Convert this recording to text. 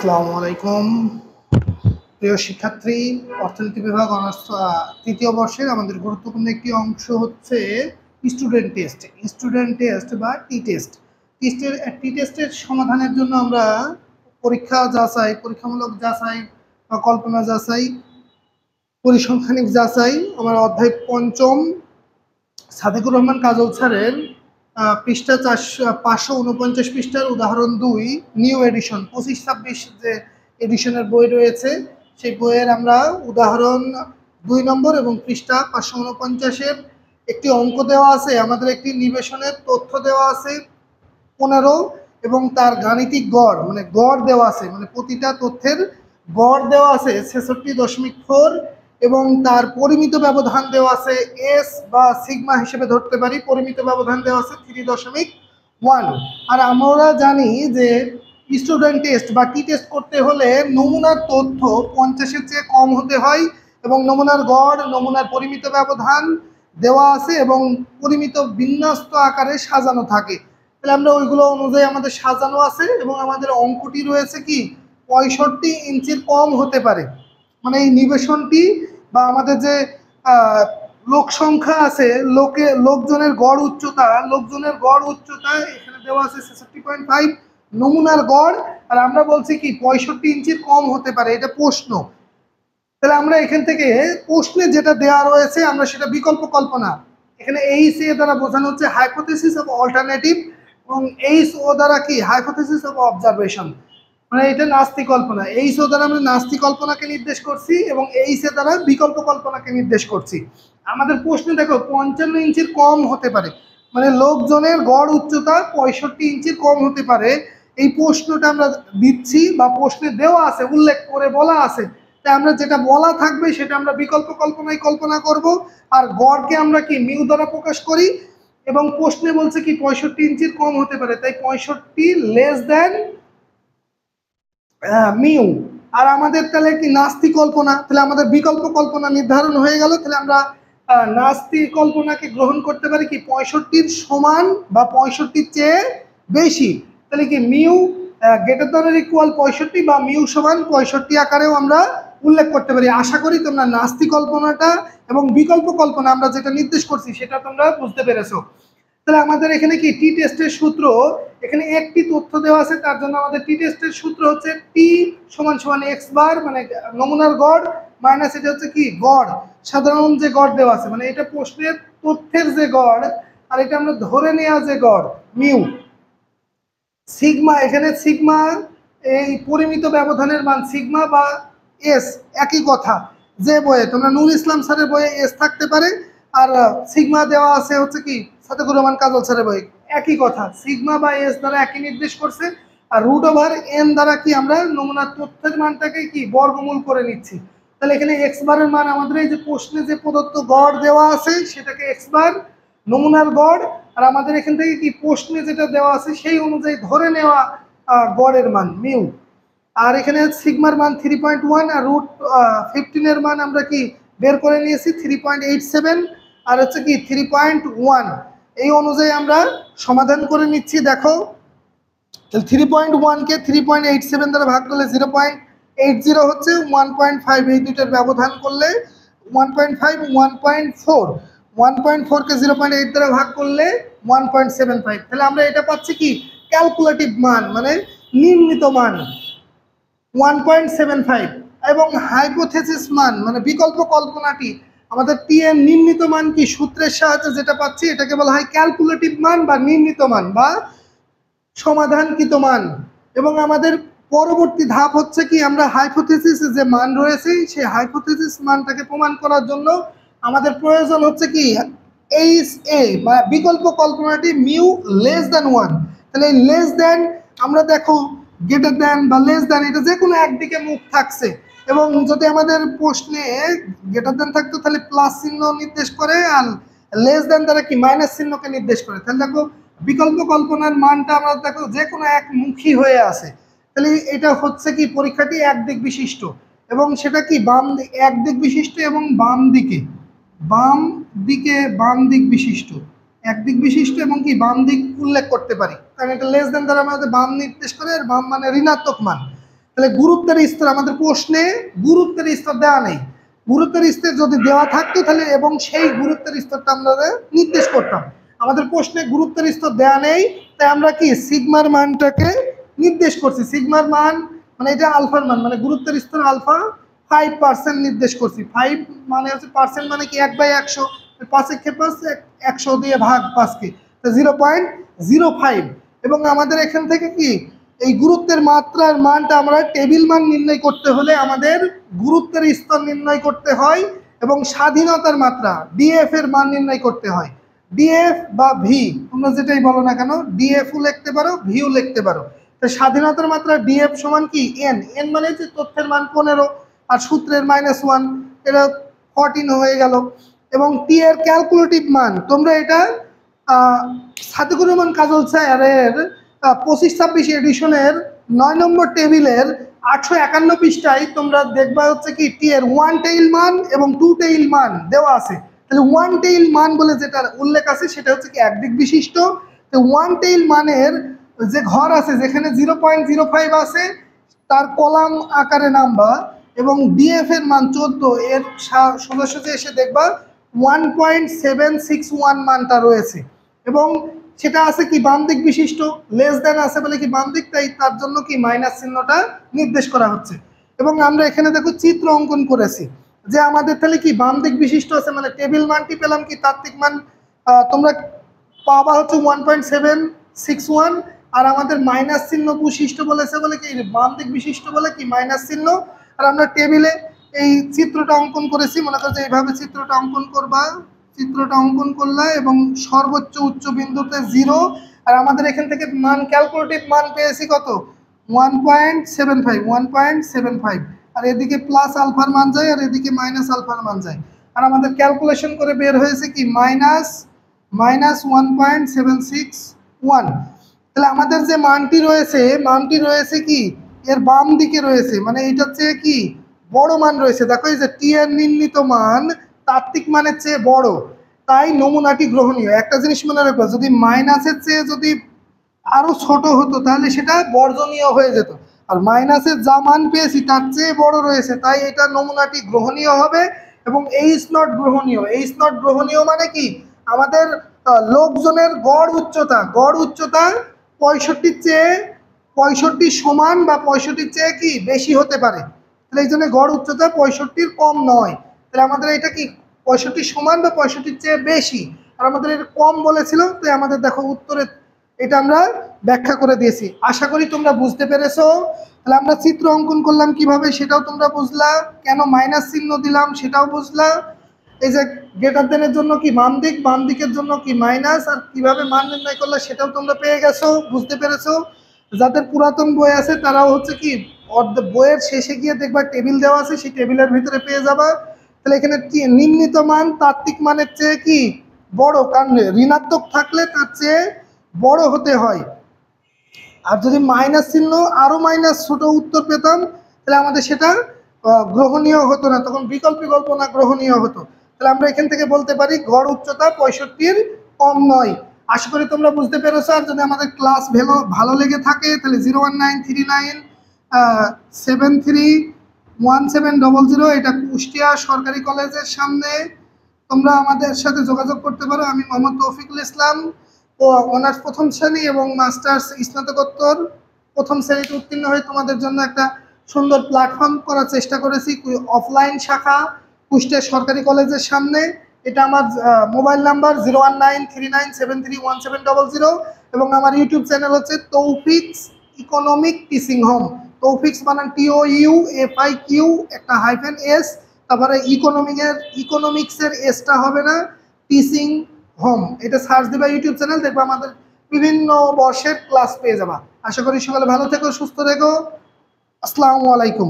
আসসালামু আলাইকুম প্রিয় শিক্ষার্থী। অর্থনীতি বিভাগ অনার্স তৃতীয় বর্ষের আমাদের গুরুত্বপূর্ণ একটি অংশ হচ্ছে স্টুডেন্ট টেস্ট বা টি টেস্ট। টি টেস্টের সমাধানের জন্য আমরা পরীক্ষামূলক যাচাই বা কল্পনা যাচাই, পরিসংখ্যানিক যাচাই আমার অধ্যায় পঞ্চম সাদেকুর রহমান কাজল স্যারের পৃষ্ঠা 549 পৃষ্ঠার উদাহরণ 2 নিউ এডিশন 25-26 যে এডিশনের বই রয়েছে সেই বইয়ের আমরা উদাহরণ 2 নম্বর এবং পৃষ্ঠা 549-এর একটি অঙ্ক দেওয়া আছে। আমাদের একটি নিবেশনের তথ্য দেওয়া আছে 15 এবং তার গাণিতিক গড় মানে গড় দেওয়া আছে, মানে প্রতিটা তথ্যের গড় দেওয়া আছে 66.4 এবং তার পরিমিত ব্যবধান দেওয়া আছে এস বা সিগমা হিসেবে ধরতে পারি। পরিমিত ব্যবধান দেওয়া আছে 3.1। আর আমরা জানি যে স্টুডেন্ট টেস্ট বা টি টেস্ট করতে হলে নমুনার তথ্য 50-এর চেয়ে কম হতে হয় এবং নমুনার গড়, নমুনার পরিমিত ব্যবধান দেওয়া আছে এবং পরিমিত বিন্যস্ত আকারে সাজানো থাকে। তাহলে আমরা ওইগুলো অনুযায়ী আমাদের সাজানো আছে এবং আমাদের অঙ্কটি রয়েছে কি 65 ইঞ্চির কম হতে পারে। মানে এই নিবেশনটি বা আমাদের যে লোক সংখ্যা আছে, লোকজনের গড় উচ্চতা এখানে দেওয়া আছে 66.5 নমুনার গড়, আর আমরা বলছি কি 65 ইঞ্চির কম হতে পারে। এটা প্রশ্ন। তাহলে আমরা এখান থেকে প্রশ্নে যেটা দেওয়া রয়েছে আমরা সেটা বিকল্প কল্পনা। এখানে এইচ এ দ্বারা বোঝানো হচ্ছে হাইপোথেসিস অফ অল্টারনেটিভ এবং এইচ ও দ্বারা কি হাইপোথেসিস অফ অবজারভেশন, মানে এটা নাস্তিক কল্পনা। এইচ ও দ্বারা আমরা নাস্তিক কল্পনাকে নির্দেশ করছি এবং এইচ এ দ্বারা বিকল্প কল্পনাকে নির্দেশ করছি। আমাদের প্রশ্নে দেখো 55 ইঞ্চির কম হতে পারে, মানে লোকজনের গড় উচ্চতা 65 ইঞ্চির কম হতে পারে। এই প্রশ্নটা আমরা দিচ্ছি বা প্রশ্নে দেওয়া আছে, উল্লেখ করে বলা আছে, তাই আমরা যেটা বলা থাকবে সেটা আমরা বিকল্প কল্পনায় কল্পনা করব। আর গড়কে আমরা কি মিউ দ্বারা প্রকাশ করি এবং প্রশ্নে বলছে কি 65 ইঞ্চির কম হতে পারে, তাই 65 লেস দেন মিউ। আর আমাদের তাহলে কি নাস্তিক কল্পনা, তাহলে আমাদের বিকল্প কল্পনা নির্ধারণ হয়ে গেল। তাহলে আমরা নাস্তিক কল্পনাকে গ্রহণ করতে পারি কি 65-র সমান বা 65-র চেয়ে বেশি। তাহলে কি mu greater than or equal 65 বা মিউ সমান 65 আকারেও আমরা উল্লেখ করতে পারি। আশা করি তোমরা নাস্তিক কল্পনাটা এবং বিকল্প কল্পনা আমরা যেটা নির্দেশ করছি সেটা তোমরা বুঝতে পেরেছো। তাহলে আমাদের এখানে কি টি টেস্টের সূত্র, এখানে একটি তথ্য দেওয়া আছে তার জন্য আমাদের টি টেস্টের সূত্র হচ্ছে টি সমান সমান এক্স বার, মানে নমুনার গড় মাইনাস এটা হচ্ছে কি গড়, সাধারণ যে গড় দেওয়া আছে, মানে এটা প্রশ্নের তথ্যের যে গড় আর এটা আমরা ধরে নেওয়া যে গড় মিউ। সিগমা, এখানে সিগমা এই পরিমিত ব্যবধানের মান সিগমা বা এস একই কথা। যে বইয়ে তোমরা নুর ইসলাম স্যারের বইয়ে এস থাকতে পারে আর সিগমা দেওয়া আছে হচ্ছে কি সাদেকুর রহমান কাজল স্যারের বই, একই কথা। সিগমা বা এস দ্বারা একই নির্দেশ করছে আর রুট ওভার এন দ্বারা কি আমরা নমুনার তথ্যের মানটাকে কি বর্গমূল করে নিচ্ছি। তাহলে এখানে এক্স বারের মান আমাদের এই যে প্রশ্নে যে প্রদত্ত গড় দেওয়া আছে সেটাকে এক্স বার নমুনার গড়, আর আমাদের এখান থেকে কি প্রশ্নে যেটা দেওয়া আছে সেই অনুযায়ী ধরে নেওয়া গড়ের মান মিউ। আর এখানে সিগমার মান 3.1 আর রুট 15-এর মান আমরা কি বের করে নিয়েছি 3.87 আর হচ্ছে কি 3.1। এই অনুযায়ী আমরা সমাধান করে নিচ্ছি। দেখো 3.1কে 3.87 দ্বারা ভাগ করলে 0.80 হচ্ছে, 1.5 এই দুইটার ব্যবধান করলে 1.5 1.4, 1.4কে 0.8 দ্বারা ভাগ করলে 1.75। তাহলে আমরা এটা পাচ্ছি কি ক্যালকুলেটিভ মান মানে নির্ণীত মান 1.75 এবং হাইপোথেসিস মান মানে বিকল্প কল্পনাটি আমাদের টি এর নির্ণীত মান কি সূত্রের সাহায্যে যেটা পাচ্ছি এটাকে বলা হয় ক্যালকুলেটিভ মান বা নির্ণীত মান বা সমাধানকৃত মান। এবং আমাদের পরবর্তী ধাপ হচ্ছে কি আমরা হাইপোথেসিস যে মান রয়েছে সেই হাইপোথেসিস মানটাকে প্রমাণ করার জন্য আমাদের প্রয়োজন হচ্ছে কি এইচ এ বা বিকল্প কল্পনাটি মিউ লেস দ্যান 1। তাহলে এই লেস দ্যান আমরা দেখো গ্রেটার দ্যান বা লেস দ্যান এটা যে কোনো একদিকে মুখ থাকছে এবং যদি আমাদের প্রশ্নে গ্রেটার দ্যান থাকতো তাহলে প্লাস চিহ্ন নির্দেশ করে আর লেস দ্যান দ্বারা কি মাইনাস চিহ্নকে নির্দেশ করে। তাহলে দেখো বিকল্প কল্পনার মানটা আমরা দেখো যে কোনো একমুখী হয়ে আছে। তাহলে এটা হচ্ছে কি পরীক্ষাটি একদিক বিশিষ্ট এবং সেটা কি একদিক বিশিষ্ট এবং বাম দিক বিশিষ্ট, একদিক বিশিষ্ট এবং কি বাম দিক উল্লেখ করতে পারি, কারণ এটা লেস দেন দ্বারা আমাদের বাম নির্দেশ করে আর বাম মানে ঋণাত্মক মান। তাহলে গুরুত্বের স্তর আমাদের প্রশ্নে গুরুত্বের স্তর দেওয়া নেই। গুরুত্বের স্তর যদি দেওয়া থাকতো তাহলে এবং সেই গুরুত্বের স্তরটা আমরা নির্দেশ করতাম। আমাদের প্রশ্নে গুরুত্বের স্তর দেওয়া নেই, তাই আমরা কি সিগমার মানটাকে নির্দেশ করছি। সিগমার মান মানে এটা আলফার মান, মানে গুরুত্বের স্তর আলফা 5% নির্দেশ করছি। 5 মানে হচ্ছে পার্সেন্ট, মানে কি 1/100, 5 কে 5 100 দিয়ে ভাগ 5কে, 0.05। এবং আমাদের এখান থেকে কি এই গুরুত্বের মাত্রার মানটা আমরা টেবিল মান নির্ণয় করতে হলে আমাদের গুরুত্বের স্তর নির্ণয় করতে হয় এবং স্বাধীনতার মাত্রা ডিএফ এর মান নির্ণয় করতে হয়। ডিএফ বা ভি তোমরা যেটাই বলো না কেন, ডিএফও লিখতে পারো, ভিও লিখতে পারো। তো স্বাধীনতার মাত্রা ডিএফ সমান কি এন, এন মানে হচ্ছে তথ্যের মান 15 আর সূত্রের -1, এটা 14 হয়ে গেল। এবং টি এর ক্যালকুলেটিভ মান তোমরা এটা সাদেকুর রহমান কাজল স্যারের 25-26 এডিশনের 9 নম্বর টেবিলের 851 পৃষ্ঠায় তোমরা দেখবা হচ্ছে কি টি এর 1 টেইল মান এবং 2 টেইল মান দেওয়া আছে। তাহলে 1 টেইল মান বলে যেটা উল্লেখ আছে সেটা হচ্ছে কি একদিক বিশিষ্ট। তো 1 টেইল মানের যে ঘর আছে যেখানে 0.05 আছে তার কলাম আকারে নাম্বা এবং ডিএফ এর মান 14 এর সদস্য যে এসে দেখবা 1.761 মানটা রয়েছে এবং সেটা আছে কি বাম দিক বিশিষ্ট, লেস দেন আছে বলে কি বাম দিক, তাই তার জন্য কি মাইনাস চিহ্নটা নির্দেশ করা হচ্ছে। এবং আমরা এখানে দেখো চিত্র অঙ্কন করেছি যে আমাদের তাহলে কি বাম দিক বিশিষ্ট আছে, মানে টেবিল মানটি পেলাম কি তাত্ত্বিক মান তোমরা পাবা হচ্ছে 1.761 আর আমাদের মাইনাস চিহ্ন বিশিষ্ট বলেছে বলে কি বাম দিক বিশিষ্ট বলে কি মাইনাস চিহ্ন। আর আমরা টেবিলে এই চিত্রটা অঙ্কন করেছি, মনে করো যে এইভাবে চিত্রটা অঙ্কন করবা, চিত্রটা অঙ্কন করলা এবং সর্বোচ্চ উচ্চ বিন্দুতে 0 আর আমাদের এখান থেকে মান ক্যালকুলেটিভ মান পেয়েছি কত 1.75 আর এদিকে প্লাস আলফার মান যায় আর এদিকে মাইনাস আলফার মান যায় আর আমাদের ক্যালকুলেশন করে বের হয়েছে কি মাইনাস 1.761। তাহলে আমাদের যে মানটি রয়েছে কি এর বাম দিকে রয়েছে, মানে এটা চেয়ে কি বড় মান রয়েছে। দেখো এই যে টি এর নির্ণীত মান তাত্ত্বিক মানের চেয়ে বড়, তাই নমুনাটি গ্রহণীয়। একটা জিনিস মনে রাখবে, যদি মাইনাসের চেয়ে যদি আরো ছোট হতো তাহলে সেটা বর্জনীয় হয়ে যেত, আর মাইনাসের যা মান পেয়েছি তার চেয়ে বড় রয়েছে তাই এটা নমুনাটি গ্রহণীয় হবে এবং এইচ নট গ্রহণীয়। এইচ নট গ্রহণীয় মানে কি আমাদের লোকজনের গড় উচ্চতা 65 সমান বা 65 চেয়ে কি বেশি হতে পারে। তাহলে এই জন্য গড় উচ্চতা 65 কম নয়, তাহলে আমাদের এটা কি 65 সমান বা 65 চেয়ে বেশি, আর আমাদের এটা কম বলেছিল, তাই আমাদের দেখো উত্তরে এটা আমরা ব্যাখ্যা করে দিয়েছি। আশা করি তোমরা বুঝতে পেরেছো। তাহলে আমরা চিত্র অঙ্কন করলাম কিভাবে সেটাও তোমরা বুঝলা, কেন মাইনাস চিহ্ন দিলাম সেটাও বুঝলা, এই যে গ্রেটার দেনের জন্য কি বাম দিকের জন্য কি মাইনাস, আর কিভাবে মান নির্ণয় করলে সেটাও তোমরা পেয়ে গেছো, বুঝতে পেরেছো। যাদের পুরাতন বই আছে তারাও হচ্ছে কি বইয়ের শেষে গিয়ে দেখবা টেবিল দেওয়া আছে, সেই টেবিলের ভিতরে পেয়ে যাবা। তাহলে এখানে নির্ণীত মান তাত্ত্বিক মানের চেয়ে কি বড়, কারণ ঋণাত্মক থাকলে তার চেয়ে বড় হতে হয়। আর যদি মাইনাস চিহ্ন আরো মাইনাস ছোট উত্তর পেতাম তাহলে আমাদের সেটা গ্রহণীয় হতো না, তখন বিকল্প না গ্রহণীয় হতো। তাহলে আমরা এখান থেকে বলতে পারি গড় উচ্চতা 65 কম নয়। আশা করি তোমরা বুঝতে পেরেছো। আর যদি আমাদের ক্লাস ভালো লেগে থাকে তাহলে 01939731700 এটা কুষ্টিয়া সরকারি কলেজের সামনে তোমরা আমাদের সাথে যোগাযোগ করতে পারো। আমি মোহাম্মদ তৌফিকুল ইসলাম ও অনার্স প্রথম শ্রেণী এবং মাস্টার্স স্নাতকোত্তর প্রথম শ্রেণীতে উত্তীর্ণ হয়ে তোমাদের জন্য একটা সুন্দর প্ল্যাটফর্ম করার চেষ্টা করেছি। অফলাইন শাখা কুষ্টিয়া সরকারি কলেজের সামনে, এটা আমার মোবাইল নাম্বার 01939731700 এবং আমার ইউটিউব চ্যানেল হচ্ছে তৌফিকস ইকোনমিক টিচিং হোম। তৌফিকস বানান TOUFIQ একটা -S, তারপরে ইকোনমিক্সের এসটা হবে না, টিচিং হোম, এটা সার্চ দিবা ইউটিউব চ্যানেল, দেখবা আমাদের বিভিন্ন বর্ষের ক্লাস পেয়ে যাবা। আশা করি সকালে ভালো থেকো, সুস্থ থেকো। আসসালামু আলাইকুম।